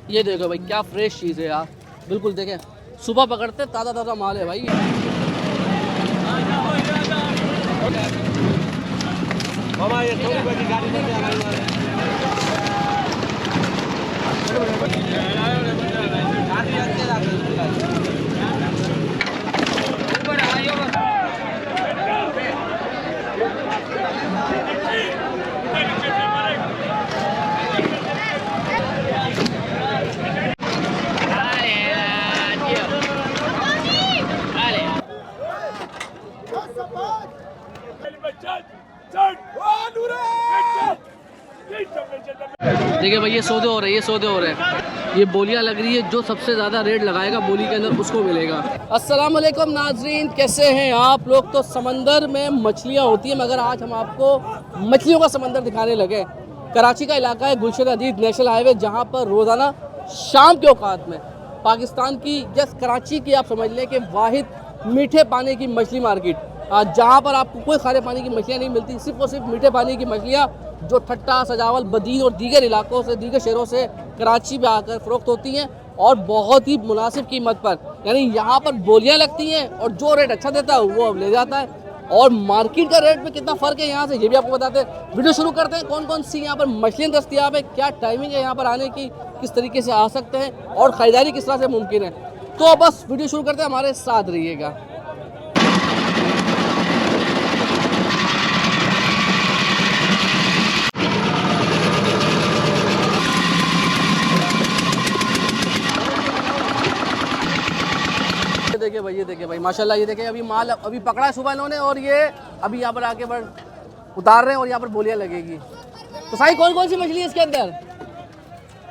ये देखो भाई क्या फ्रेश चीज़ है यार, बिल्कुल देखें सुबह पकड़ते ताज़ा ताज़ा माल है भाई। मामा ये 100 रुपए की गाड़ी लेके आ रही है। देखिए भाई ये सौदे हो रहे हैं, ये सौदे हो रहे हैं, ये बोलियां लग रही है, जो सबसे ज़्यादा रेट लगाएगा बोली के अंदर उसको मिलेगा। अस्सलाम वालेकुम नाजरीन, कैसे हैं आप लोग। तो समंदर में मछलियां होती हैं, मगर आज हम आपको मछलियों का समंदर दिखाने लगे। कराची का इलाका है गुलशन अदीद नेशनल हाईवे, जहां पर रोज़ाना शाम के औकात में पाकिस्तान की जस्ट कराची की आप समझ लें कि वाहिद मीठे पानी की मछली मार्केट, जहाँ पर आपको कोई खारे पानी की मछलियाँ नहीं मिलती, सिर्फ और सिर्फ मीठे पानी की मछलियाँ जो ठट्टा, सजावल, बदीन और दीगर इलाकों से, दीगर शहरों से कराची में आकर फ़रोख्त होती हैं और बहुत ही मुनासिब कीमत पर। यानी यहाँ पर बोलियाँ लगती हैं और जो रेट अच्छा देता है वो अब ले जाता है। और मार्केट का रेट में कितना फ़र्क है यहाँ से, ये भी आपको बताते हैं। वीडियो शुरू करते हैं। कौन कौन सी यहाँ पर मछलियाँ दस्तियाब है, क्या टाइमिंग है यहाँ पर आने की, किस तरीके से आ सकते हैं और ख़रीदारी किस तरह से मुमकिन है। तो बस वीडियो शुरू करते हैं, हमारे साथ रहिएगा। ये देखिए भाई माशाल्लाह, ये देखिए अभी माल अभी पकड़ा है सुबह इन्होंने और ये अभी यहाँ पर आके उतार रहे हैं और यहाँ पर बोलियाँ लगेगी। तो साईं कौन कौन सी मछली है इसके अंदर?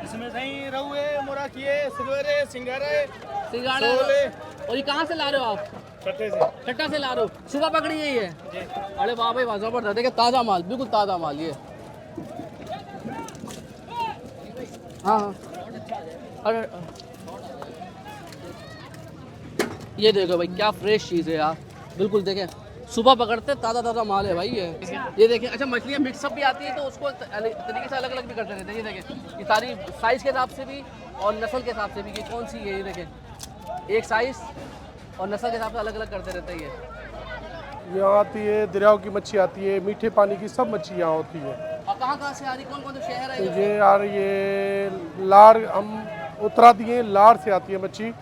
इसमें साईं रहू है, मोराकी है, सिल्वर है, सिंगारा है, सिंगाड़ा है। और ये कहाँ से ला रहे हो आप? छट्टे से। छट्टा से ला रहे हो, सुबह पकड़ी है ये? अरे वाह भाई वाह, जबरदस्त। देखिए ताज़ा माल, बिल्कुल ताज़ा माल ये। हाँ हाँ, अरे ये देखो भाई क्या फ्रेश चीज़ है यार, बिल्कुल देखें सुबह पकड़ते ताज़ा ताज़ा माल है भाई ये देखें। अच्छा मछलियाँ मिक्सअप भी आती है तो उसको तरीके से अलग अलग भी करते रहते हैं। ये देखें ये सारी साइज़ के हिसाब से भी और नस्ल के हिसाब से भी, कि कौन सी है ये देखें, एक साइज़ और नस्ल के हिसाब से अलग अलग करते रहते हैं। यहाँ आती है दरियाओं की मच्छी आती है, मीठे पानी की सब मच्छी यहाँ होती है। और कहाँ से आ रही, कौन कौन से शहर है ये यार ये लार हम उतरा दिए, लार से आती है मच्छी,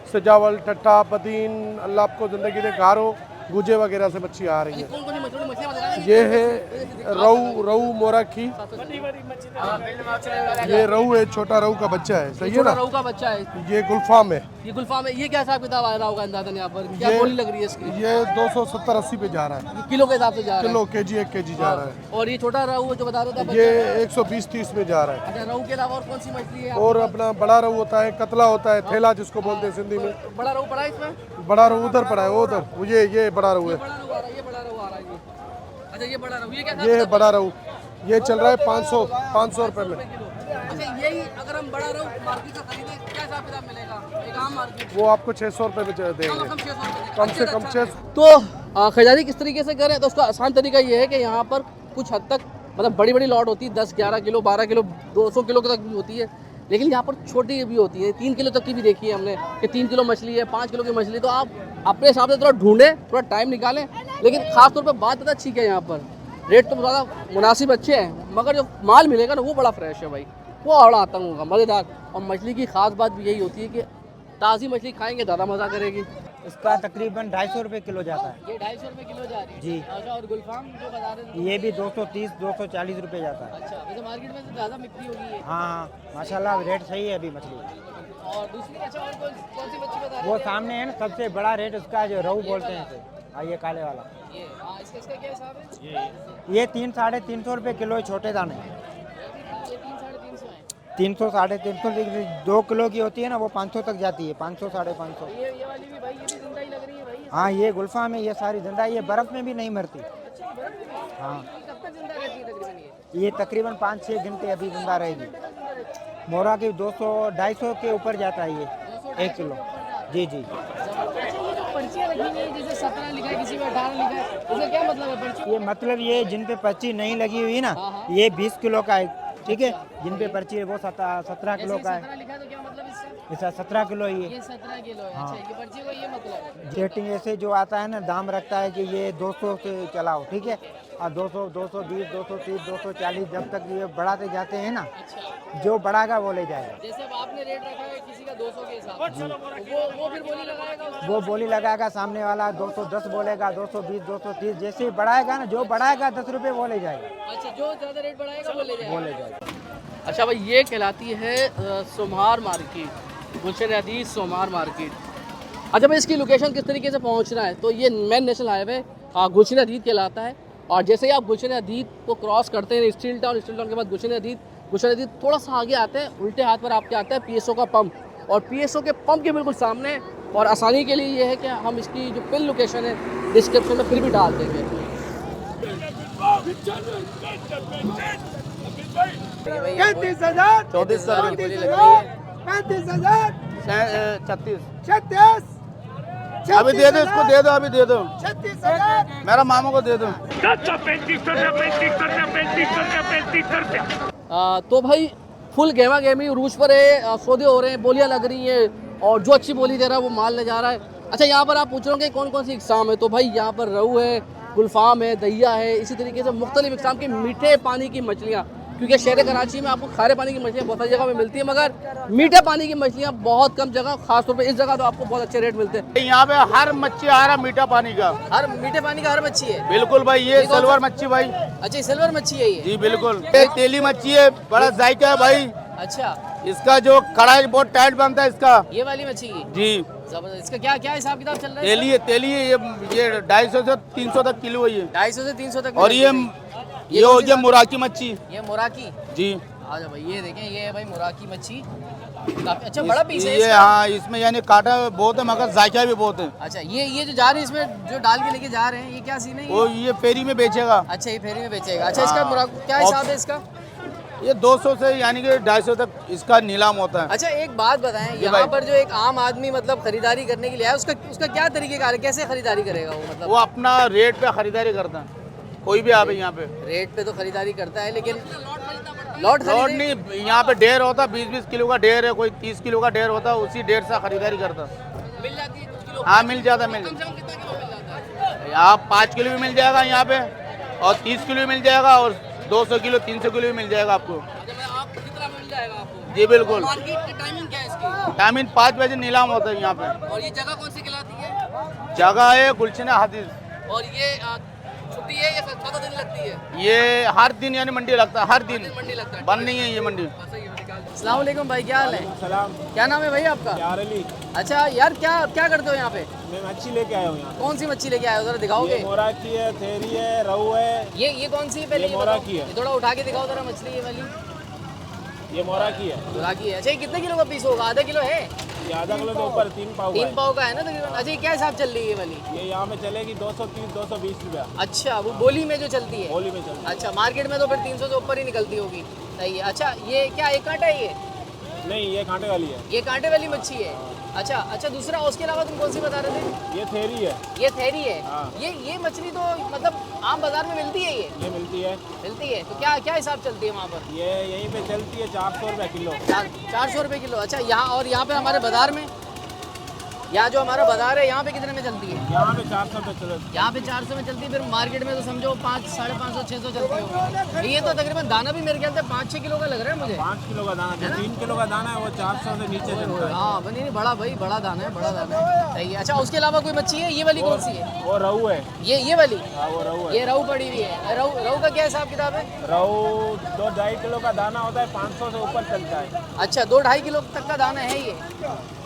सजावल, ठट्टा, बदीन, अल्लाह आपको ज़िंदगी दे, गारो, गुजे वगैरह से मच्छी आ रही है। कौन कौन सी मछलियाँ बता रहे हैं? ये है रहू मोराकी, ये रहू है, छोटा रहू का बच्चा है, सही है ना? रहू का बच्चा है। ये गुलफाम है। ये गुलफाम है। ये क्या हिसाब किताब आ रहा होगा अंदाज़न यहाँ पर, क्या बोली लग रही है इसकी? ये 270-80 पे जा रहा है, ये किलो के हिसाब से जा रहा है? किलो, केजी, 1 केजी जा रहा है। और ये छोटा रहू जो बता रहे थे ये 120-30 में जा रहा है। अच्छा, रहू के अलावा और कौन सी मछली है? और अपना बड़ा रहू होता है, कतला होता है, थैला जिसको बोलते हैं सिंधी में। बड़ा रहू पड़ा है इसमें? बड़ा रहू उधर पड़ा है, वो उधर, ये बड़ा रहू है। बड़ा रहू आ रहा है, ये बड़ा रहू आ रहा है ये। अच्छा ये बड़ा रहू, ये क्या? ये है बड़ा रहू, ये चल रहा है 500 रुपए में। अच्छा यही अगर हम बड़ा रहू मार्केट से खरीदें क्या हिसाब किताब मिलेगा एक आम मार्केट? वो आपको 600 रुपए में देंगे, कम से कम 600। तो खरीदारी किस तरीके से करें, तो उसका आसान तरीका ये है कि यहाँ पर कुछ हद तक मतलब बड़ी बड़ी लॉट होती है, 10-11 किलो, 12 किलो, 200 किलो तक भी होती है, लेकिन यहाँ पर छोटी भी होती है, 3 किलो तक की भी देखी है हमने कि 3 किलो मछली है, 5 किलो की मछली। तो आप अपने हिसाब से थोड़ा ढूंढें, थोड़ा टाइम निकालें, लेकिन खास तौर पर बात पता ठीक है, यहाँ पर रेट तो ज़्यादा मुनासिब अच्छे हैं, मगर जो माल मिलेगा ना वो बड़ा फ्रेश है भाई, वो बड़ा आतंक होगा, मज़ेदार। और मछली की खास बात भी यही होती है कि ताज़ी मछली खाएंगे ज़्यादा मज़ा करेगी। इसका तकरीबन 250 रुपये किलो जाता है। ये 250 रुपये किलो जा रही है जी। अच्छा, और गुलफाम जो बता रहे थे ये भी 230-240 रुपये जाता है। अच्छा, वैसे मार्केट में ज़्यादा बिक्री होगी ये। हाँ माशाल्लाह रेट सही है अभी मछली। और दूसरी अच्छा और कौन सी मच्छी बता रहे वो सामने है ना सबसे बड़ा रेट उसका जो रहू बोलते हैं इसे, ये काले वाला, हैं? ये हाँ, इसका क्या हिसाब है? ये 300-350 रुपये किलो है, छोटे दाने। ये 300-350 है। 300-350, 2 किलो की होती है ना वो 500 तक जाती है, 500-550। ये वाली भी भाई, ये भी जिंदा ही लग रही है भाई। हाँ ये गुल्फा में ये सारी जिंदा, ये बर्फ़ में भी नहीं मरती। अच्छा, ये बर्फ में है? हाँ ये कब तक जिंदा रहती है तकरीबन? ये तकरीबन 5-6 घंटे अभी जिंदा रहेगी। मोरा की 200-250 के ऊपर जाता है ये 1 किलो। जी जी। अच्छा ये जो पर्चियाँ लगी हुई है, जैसे 17 लिखा है, किसी में 18 लिखा है, इसका क्या मतलब है पर्ची? ये मतलब ये जिन पे पर्ची नहीं लगी हुई ना, हाँ, हाँ। ये 20 किलो का ठीक है। जिन पे पर्ची है वो 17 किलो का है। 17 लिखा है तो क्या मतलब इसका? इसका 17 किलो ही है। ये 17 किलो है। हाँ। अच्छा, ये पर्ची का ये मतलब है। रेटिंग ऐसे जो आता है ना, दाम रखता है कि ये 200 से चलाओ, ठीक है। और 200, 220, 230, 240 जब तक ये बढ़ाते जाते हैं ना, अच्छा, जो बढ़ागा वो ले जाएगा। जैसे अब आपने रेट रखा है किसी का 200 के हिसाब से, तो वो फिर बोली लगाएगा उसको? वो बोली लगाएगा, सामने वाला 210 बोलेगा, 220, 230, जैसे ही बढ़ाएगा ना, जो बढ़ाएगा 10 रुपये वो ले जाएगा। अच्छा, जो ज़्यादा रेट बढ़ाएगा वो ले वो जाएगा। ले जाएगा। अच्छा भाई, ये कहलाती है सोमहार मार्केट, गुलशन हदीस सोमहार मार्केट। अच्छा भाई, इसकी लोकेशन किस तरीके से पहुंचना है, तो ये मेन नेशनल हाईवे गुलशन हदीद कहलाता है। और जैसे ही आप गुलशन हदीद को क्रॉस करते हैं स्टील टाउन के बाद गुलशन हदीद थोड़ा सा आगे आते हैं, उल्टे हाथ पर आपके आता है पीएसओ का पंप, और पीएसओ के पंप के बिल्कुल सामने। और आसानी के लिए ये है कि हम इसकी जो पिन लोकेशन है डिस्क्रिप्शन में फिर भी डाल देंगे। 34,000, 34,000 की बोली लग रही है। 35,000, 36 अभी दे दो, इसको दे दो, अभी दे दो, 36,000। मेरा मामू को दे दो। तो भाई फुल गेमा गेमी रूज पर है, सौदे हो रहे हैं, बोलियां लग रही हैं, और जो अच्छी बोली दे रहा है वो माल ले जा रहा है। अच्छा, यहाँ पर आप पूछ रहे होंगे कौन कौन सी इकसाम है, तो भाई यहाँ पर रहू है, गुलफाम है, दहिया है, इसी तरीके से मुख्तलिफ इकसाम की मीठे पानी की मछलियाँ, क्योंकि शहर कराची में आपको खारे पानी की मछलियाँ बहुत सारी जगह में मिलती है, मगर मीठे पानी की मछलियाँ बहुत कम जगह, खासतौर पर इस जगह तो आपको बहुत अच्छे रेट मिलते हैं। यहाँ पे हर मच्छी आ रहा मीठा पानी का, हर मीठे पानी का हर मच्छी है। बिल्कुल भाई, ये ये कौन सिल्वर सा? मच्छी भाई, अच्छा, ये सिल्वर मच्छी है ये? जी बिल्कुल। ये तेली मच्छी है, बड़ा जायका है भाई, अच्छा, इसका जो कढ़ाई बहुत टाइट बनता है इसका, ये वाली मच्छी की जी। जबरदस्त। इसका क्या क्या हिसाब किताब चल रहा है? तेली है, तेली है, ये 250 से 300 तक किलो है ये। 250 से 300 तक। और ये कौन हो सी गया जात? मुराकी मच्छी, ये मुराकी। जी। आ जाओ भाई, ये देखें, ये है भाई मुराकी मच्छी, काफी अच्छा बड़ा पीस है ये इसका। हाँ, इसमें यानी कांटा बहुत है मगर जायका भी बहुत है। अच्छा, ये जो जा रहे हैं इसमें जो डाल के लेके जा रहे हैं, ये क्या सीन है वो ये? ये फेरी में बेचेगा, अच्छा, ये फेरी में बेचेगा। अच्छा, इसका हाँ। क्या हिसाब है इसका? ये 200 से यानी कि 250 तक इसका नीलाम होता है। अच्छा, एक बात बताएं, यहाँ भाई। पर जो एक आम आदमी मतलब खरीदारी करने के लिए आया, उसका क्या तरीकेकार है, कैसे खरीदारी करेगा वो? मतलब वो अपना रेट पे खरीदारी करता है, कोई भी आवे यहाँ पे। रेट पे तो खरीदारी करता है, लेकिन लॉट लॉट नहीं, यहाँ पे ढेर होता है, 20-20 किलो का ढेर है, कोई 30 किलो का ढेर होता है, उसी ढेर से खरीदारी करता है। मिल जाती है कुछ किलो? हाँ मिल जाता, मिल कम से कम कितना किलो मिल जाता है? आप 5 किलो भी मिल जाएगा यहाँ पे, और 30 किलो भी मिल जाएगा, और 200 किलो 300 किलो भी मिल जाएगा आपको। अच्छा, मैं आप कितना मिल जाएगा आपको? जी बिल्कुल। मार्केट की टाइमिंग क्या है इसकी? टाइमिंग 5 बजे नीलाम होता है यहाँ पे। और ये जगह कौन सी कहलाती है? जगह है गुलशन हदीस। और ये छुट्टी है या सादा दिन लगती है? ये हर दिन यानी मंडी लगता है, हर दिन मंडी लगता है। बंद नहीं है ये मंडी। अस्सलाम वालेकुम भाई, क्या हाल है? सलाम। क्या नाम है भाई आपका? यार अली, अच्छा यार, क्या क्या करते हो यहाँ पे? मैं मच्छी लेके आया हूँ यहाँ। कौन सी मच्छी लेके आए हो, जरा दिखाओगे? ये मोरा की है, थेरी है, रहू है। ये कौन सी है पहले? ये मोरा की है। ये थोड़ा उठा के दिखाओ जरा मछली, ये वाली ये मोरा की है। मोरा की है। अच्छा, ये कितने किलो का पीस होगा? आधा किलो है? ये आधा किलो के ऊपर 3 पाव का 3 है। पाव का है ना तकरीबन। अच्छा, ये क्या हिसाब चल रही है ये वाली? ये यहाँ में चलेगी 230-220 रुपया अच्छा, वो बोली में जो चलती है। होली में चलती अच्छा, मार्केट में तो फिर 300 से ऊपर ही निकलती होगी। सही है। अच्छा, ये क्या एक कांटा है ये? है। नहीं, ये कांटे वाली है। ये कांटे वाली मच्छी है। अच्छा, दूसरा उसके अलावा तुम कौन सी बता रहे थे? ये थेरी है। ये थेरी है। हाँ। ये मछली तो मतलब आम बाजार में मिलती है ये मिलती है। मिलती है तो क्या क्या हिसाब चलती है वहाँ पर? ये यहीं पे चलती है 400 रुपये किलो। 400 रुपये किलो। अच्छा, यहाँ और यहाँ पे हमारे बाजार में, यहाँ जो हमारा बाजार है यहाँ पे कितने में चलती है? यहाँ पे 400 रुपये चलो। यहाँ पे 400 में चलती है, फिर मार्केट में तो समझो 500, 550, 600 चलती होगी। ये तो तकरीबन दाना भी मेरे ख्याल से 5-6 किलो का लग रहा है मुझे। 5 किलो का दाना, जो 3 किलो का दाना है वो 400 से नीचे चलता है। हाँ नहीं, बड़ा भाई, बड़ा दाना है, बड़ा दाना है। सही है। अच्छा, उसके अलावा कोई मच्छी है? ये वाली कौन सी है? वो रहू है। ये वाली? हाँ, वो रहू है। ये रहू पड़ी हुई है। रहू का क्या हिसाब किताब है? रहू 2-2.5 किलो का दाना होता है, 500 से ऊपर चलता है। अच्छा, 2-2.5 किलो तक का दाना है ये।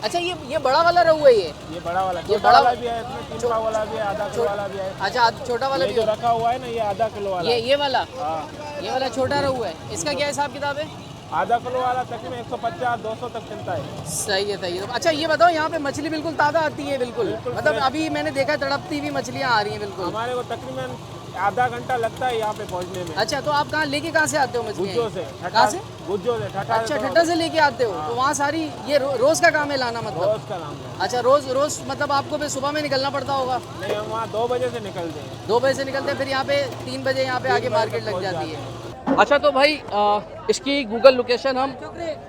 अच्छा, ये बड़ा वाला रहू है ये बड़ा वाला, ये छोटा बड़ा वाला भी है, इसमें 3 पाव वाला भी है, आधा किलो वाला भी है। अच्छा, छोटा वाला ये भी जो हो? रखा हुआ है ना, ये आधा किलो वाला। ये वाला? हाँ, ये वाला छोटा रहू है। इसका क्या हिसाब किताब है? आधा किलो वाला तकरीबन 150-200 तक चलता है। सही है, सही है। अच्छा, ये बताओ, यहाँ पे मछली बिल्कुल ताज़ा आती है? बिल्कुल मतलब अभी मैंने देखा तड़पती हुई मछलियाँ आ रही हैं बिल्कुल। हमारे को तकरीबन आधा घंटा लगता है यहाँ पे पहुँचने में। अच्छा, तो आप कहाँ लेके कहाँ से आते हो मछलियाँ? गुज्जो से, कहाँ से? गुज्जो से, ठट्ठा। अच्छा, ठट्टा से लेके आते हो? तो वहाँ सारी ये रोज़ का काम है लाना मतलब? रोज का नाम है। अच्छा, रोज़ मतलब आपको फिर सुबह में निकलना पड़ता होगा? नहीं, हम वहाँ 2 बजे से निकलते हैं। 2 बजे से निकलते हैं, फिर यहाँ पे 3 बजे यहाँ पे आके मार्केट लग जाती है। अच्छा तो भाई इसकी गूगल लोकेशन हम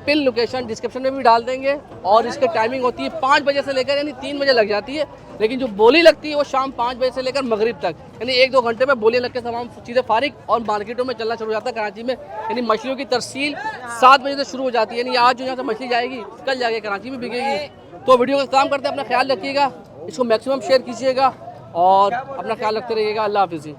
पिन लोकेशन डिस्क्रिप्शन में भी डाल देंगे। और इसकी टाइमिंग होती है 5 बजे से लेकर यानी 3 बजे लग जाती है, लेकिन जो बोली लगती है वो शाम 5 बजे से लेकर मगरिब तक, यानी 1-2 घंटे में बोली लग के तमाम चीज़ें फारिग और मार्केटों में चलना शुरू हो जाता है कराची में। यानी मछलियों की तरसील 7 बजे से शुरू हो जाती है, यानी आज जो यहाँ से मछली जाएगी कल जाके कराची में बिकेगी। तो वीडियो का काम करते हैं, अपना ख्याल रखिएगा, इसको मैक्सिमम शेयर कीजिएगा और अपना ख्याल रखते रहिएगा। अल्लाह हाफिज़।